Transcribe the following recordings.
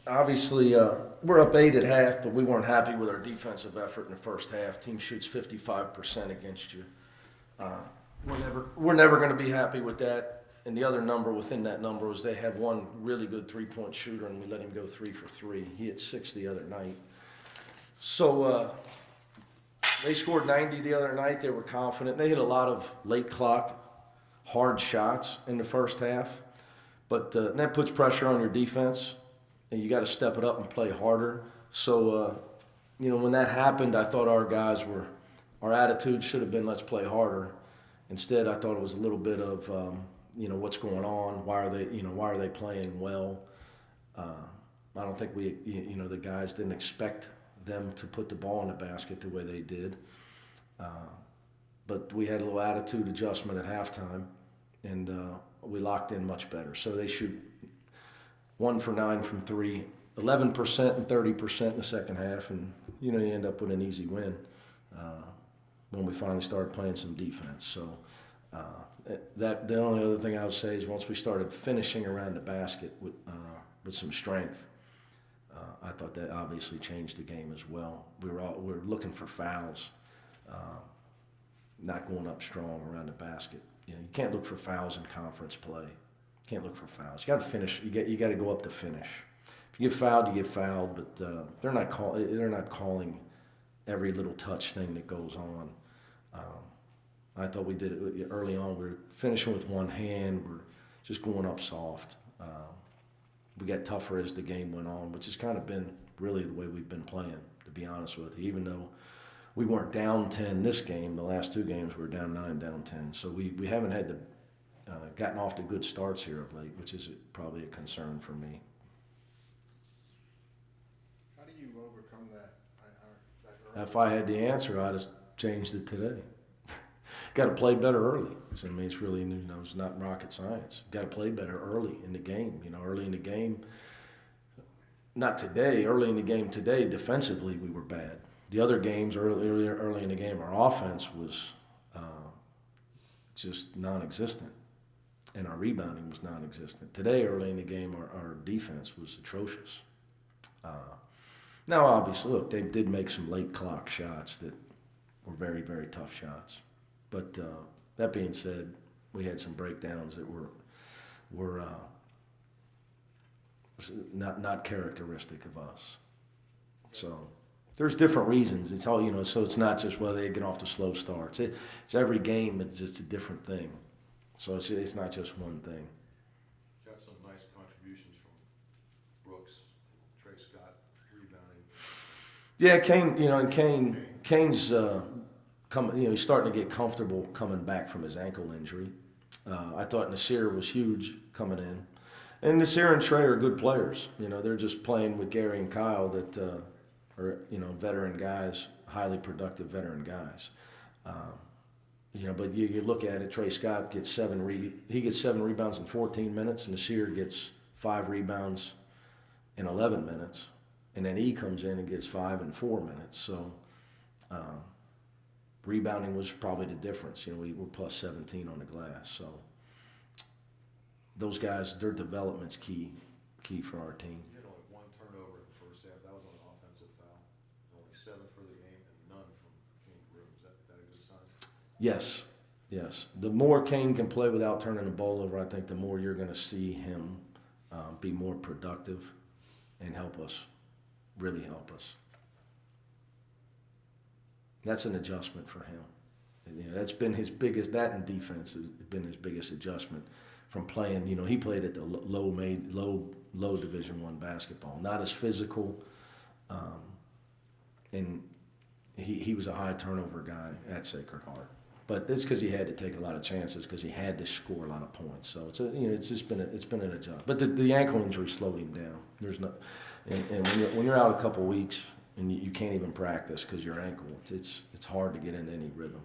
Obviously, we're up 8 at half, but we weren't happy with our defensive effort in the first half. Team shoots 55% against you. Uh, we're never going to be happy with that. And the other number within that number was they have one really good three-point shooter, and we let him go 3 for 3. He hit 6 the other night. So they scored 90 the other night. They were confident. They hit a lot of late clock, hard shots in the first half. But that puts pressure on your defense, and you got to step it up and play harder. So, when that happened, I thought our attitude should have been let's play harder. Instead, I thought it was a little bit of, what's going on? Why are they playing well? I don't think the guys didn't expect them to put the ball in the basket the way they did. But we had a little attitude adjustment at halftime, and we locked in much better. So they shoot 1 for 9 from 3, 11% and 30% in the second half, and you end up with an easy win when we finally started playing some defense. So the only other thing I would say is once we started finishing around the basket with some strength, I thought that obviously changed the game as well. We were looking for fouls, not going up strong around the basket. You can't look for fouls in conference play. You can't look for fouls. You got to finish. You got to go up to finish. If you get fouled, you get fouled. But they're not calling every little touch thing that goes on. I thought we did it early on. We were finishing with one hand. We're just going up soft. We got tougher as the game went on, which has kind of been really the way we've been playing, to be honest with you. Even though we weren't down 10 this game, the last 2 games we were down 9, down 10. So we haven't had gotten off to good starts here of late, which is probably a concern for me. How do you overcome that? If I had the answer, I'd have changed it today. Got to play better early. So, it's really, it's not rocket science. Got to play better early in the game. Early in the game, not today, early in the game today, defensively we were bad. The other games early in the game, our offense was just non-existent, and our rebounding was non-existent. Today, early in the game, our defense was atrocious. Now, obviously, look, they did make some late clock shots that were very, very tough shots. But that being said, we had some breakdowns that were not characteristic of us. So there's different reasons. It's all so it's not just they get off to slow starts. It's every game. It's just a different thing. So it's not just one thing. Got some nice contributions from Brooks, Trey Scott, rebounding. Yeah, Kane's he's starting to get comfortable coming back from his ankle injury. I thought Nasir was huge coming in. And Nasir and Trey are good players. They're just playing with Gary and Kyle that are, veteran guys, highly productive veteran guys. But you look at it, Trey Scott gets 7 rebounds in 14 minutes, and Nasir gets 5 rebounds in 11 minutes. And then he comes in and gets 5 in 4 minutes. So rebounding was probably the difference. We were plus 17 on the glass. So those guys, their development's key for our team. You had only 1 turnover in the first half. That was on an offensive foul. Only 7 for the game and none from King Groom. Is that a good sign? Yes. The more Kane can play without turning the ball over, I think the more you're going to see him be more productive and really help us. That's an adjustment for him. And, that's been his biggest. That and defense has been his biggest adjustment from playing. He played at the low Division I basketball, not as physical, and he was a high turnover guy at Sacred Heart. But it's because he had to take a lot of chances because he had to score a lot of points. So it's been an adjustment. But the ankle injury slowed him down. There's no, and when you're out a couple weeks and you can't even practice because your ankle, it's hard to get into any rhythm.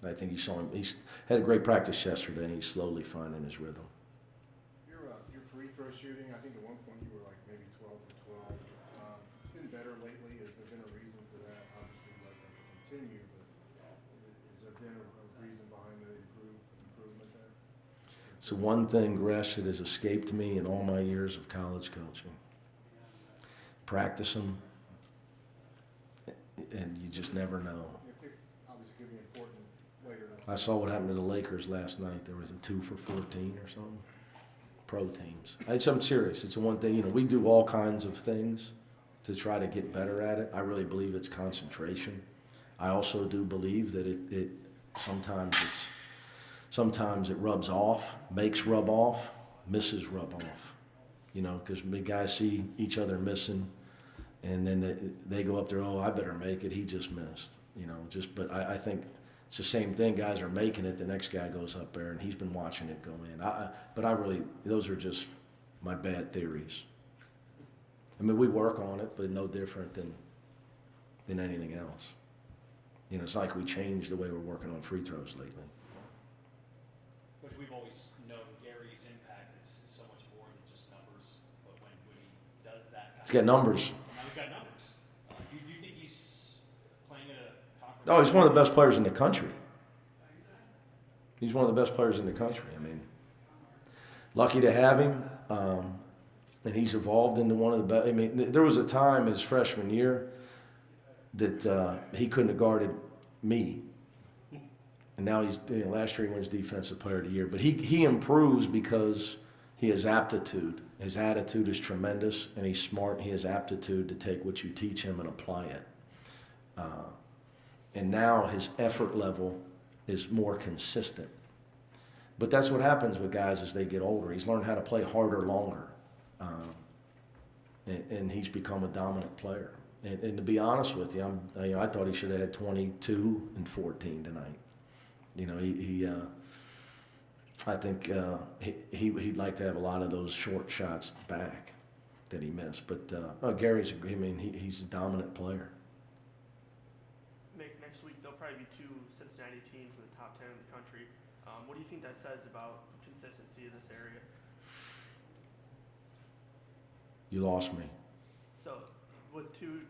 I think you saw him. He had a great practice yesterday, and he's slowly finding his rhythm. Your free throw shooting, I think at one point you were like maybe 12 for 12. It's been better lately. Has there been a reason for that? Obviously, you'd like that to continue, but has there been a reason behind the improvement there? So one thing, Gresh, that has escaped me in all my years of college coaching. practice them, and you just never know. Obviously, could be important later. I saw what happened to the Lakers last night. There was a 2 for 14 or something. Pro teams. I'm serious. It's the one thing, we do all kinds of things to try to get better at it. I really believe it's concentration. I also do believe that it sometimes it rubs off, makes rub off, misses rub off. Because the guys see each other missing, and then they go up there, oh, I better make it. He just missed. But I think it's the same thing. Guys are making it. The next guy goes up there, and he's been watching it go in. Those are just my bad theories. I mean, we work on it, but no different than anything else. It's like we changed the way we're working on free throws lately. Which we've always known Gary's impact is so much more than just numbers. But when he does that, He's got numbers. now he's got numbers. Do you think he's playing at a conference? Oh, he's one of the best players in the country. He's one of the best players in the country. I mean, lucky to have him. And he's evolved into one of the best. I mean, there was a time his freshman year that he couldn't have guarded me. And now last year he wins Defensive Player of the Year. But he improves because he has aptitude. His attitude is tremendous, and he's smart. He has aptitude to take what you teach him and apply it. And now his effort level is more consistent. But that's what happens with guys as they get older. He's learned how to play harder, longer. And he's become a dominant player. And to be honest with you, I thought he should have had 22 and 14 tonight. I think he'd like to have a lot of those short shots back that he missed. But he's a dominant player. Next week there'll probably be 2 Cincinnati teams in the top 10 in the country. What do you think that says about consistency in this area? You lost me. So, with 2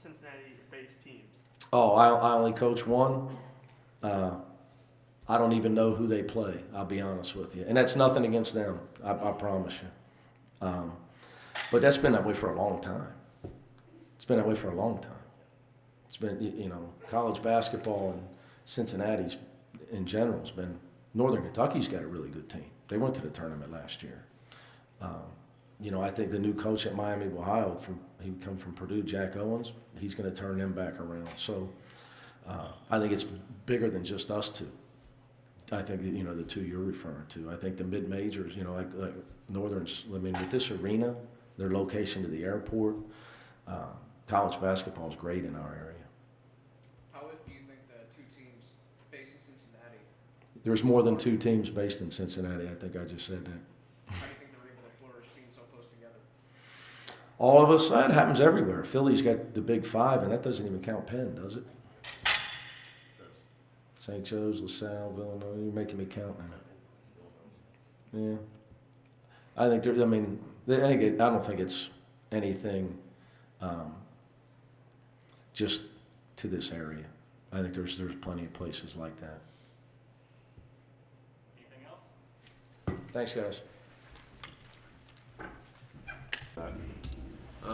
Cincinnati-based teams. Oh, I only coach one. I don't even know who they play, I'll be honest with you. And that's nothing against them, I promise you. But that's been that way for a long time. It's been that way for a long time. It's been, college basketball and Cincinnati's in general has been, Northern Kentucky's got a really good team. They went to the tournament last year. I think the new coach at Miami of Ohio, he come from Purdue, Jack Owens, he's going to turn them back around. So I think it's bigger than just us two. I think, the 2 you're referring to. I think the mid-majors, like Northern's, with this arena, their location to the airport, college basketball is great in our area. How do you think the 2 teams based in Cincinnati? There's more than 2 teams based in Cincinnati. I think I just said that. How do you think they're able to flourish being so close together? All of us, that happens everywhere. Philly's got the Big 5, and that doesn't even count Penn, does it? St. Joe's, LaSalle, Villanova, you're making me count now. Yeah. I don't think it's anything just to this area. I think there's plenty of places like that. Anything else? Thanks, guys.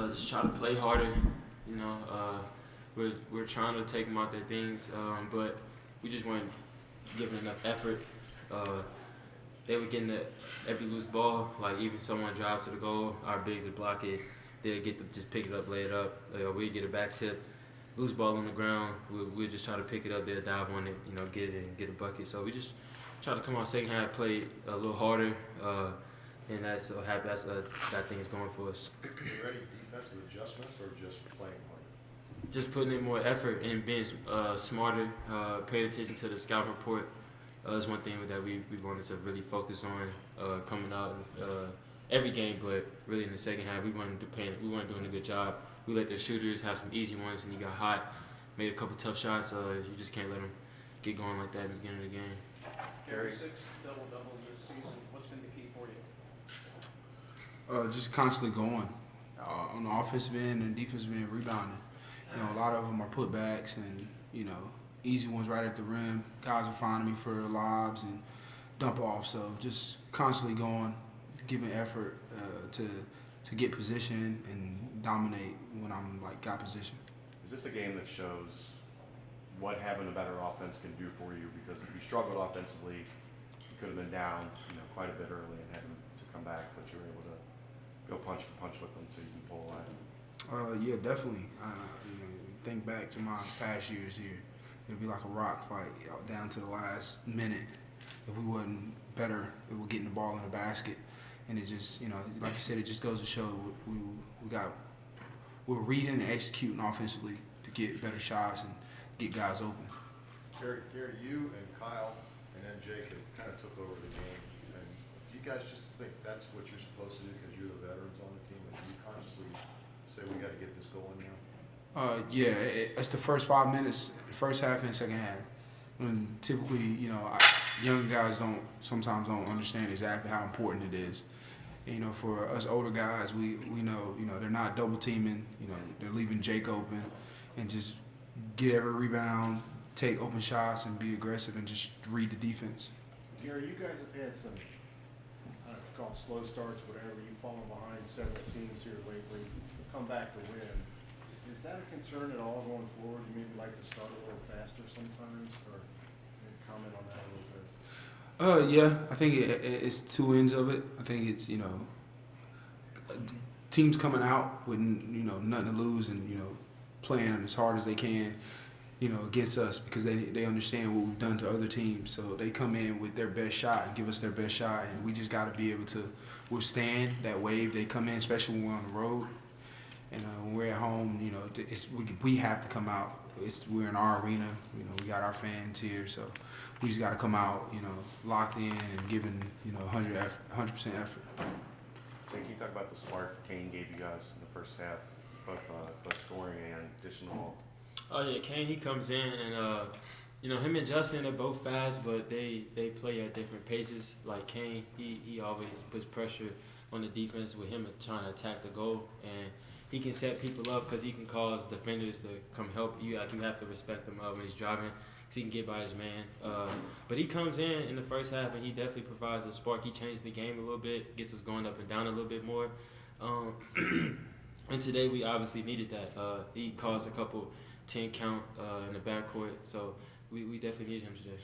Just try to play harder. We're trying to take them out their things, but we just weren't giving enough effort. They were getting every loose ball, like even someone drives to the goal, our bigs would block it. They'd just pick it up, lay it up. We'd get a back tip, loose ball on the ground. We'd just try to pick it up there, dive on it, get it and get a bucket. So we just try to come out second half, play a little harder, and that's got things going for us. Are there any defensive adjustments or just playing harder? Just putting in more effort and being smarter, paying attention to the scout report is one thing that we wanted to really focus on coming out every game, but really in the second half we weren't doing a good job. We let the shooters have some easy ones, and he got hot, made a couple tough shots. You just can't let them get going like that in the beginning of the game. Gary, 6 double-double this season. What's been the key for you? Just constantly going on the offensive end and defensive end, rebounding. A lot of them are putbacks and, easy ones right at the rim. Guys are finding me for lobs and dump off. So just constantly going, giving effort to get position and dominate when I'm like got position. Is this a game that shows what having a better offense can do for you? Because if you struggled offensively, you could have been down, quite a bit early and had to come back, but you were able to go punch for punch with them so you can pull away. Yeah, definitely. Think back to my past years here. It'd be like a rock fight down to the last minute. If we wasn't better, we were getting the ball in the basket, and it just, like you said, it just goes to show we're reading and executing offensively to get better shots and get guys open. Gary, you and Kyle and then Jacob kind of took over the game. And do you guys just think that's what you're supposed to do because you're the veterans on the team? And do you consciously say we got to get this going now? It's the first 5 minutes, first half and second half. And typically, young guys sometimes don't understand exactly how important it is. For us older guys, we know, they're not double teaming, they're leaving Jake open and just get every rebound, take open shots and be aggressive and just read the defense. Gary, you guys have had some, I don't know, call them slow starts, whatever. You've fallen behind several teams here lately, come back to win. Is that a concern at all going forward? You maybe like to start a little faster sometimes, or maybe comment on that a little bit? Yeah, I think it's two ends of it. I think it's, teams coming out with, nothing to lose and, playing as hard as they can, against us because they understand what we've done to other teams. So they come in with their best shot and give us their best shot, and we just got to be able to withstand that wave they come in, especially when we're on the road. And when we're at home, we have to come out. We're in our arena. We got our fans here, so we just got to come out, locked in and giving, 100% effort. Can you talk about the spark Kane gave you guys in the first half, both scoring and dishing the ball? Oh yeah, Kane, he comes in and him and Justin, they're both fast, but they play at different paces. Like Kane, he always puts pressure on the defense with him trying to attack the goal, and he can set people up because he can cause defenders to come help you. Like you have to respect him when he's driving because he can get by his man. But he comes in the first half and he definitely provides a spark. He changed the game a little bit, gets us going up and down a little bit more. And today we obviously needed that. He caused a couple 10 count in the backcourt, so we definitely needed him today.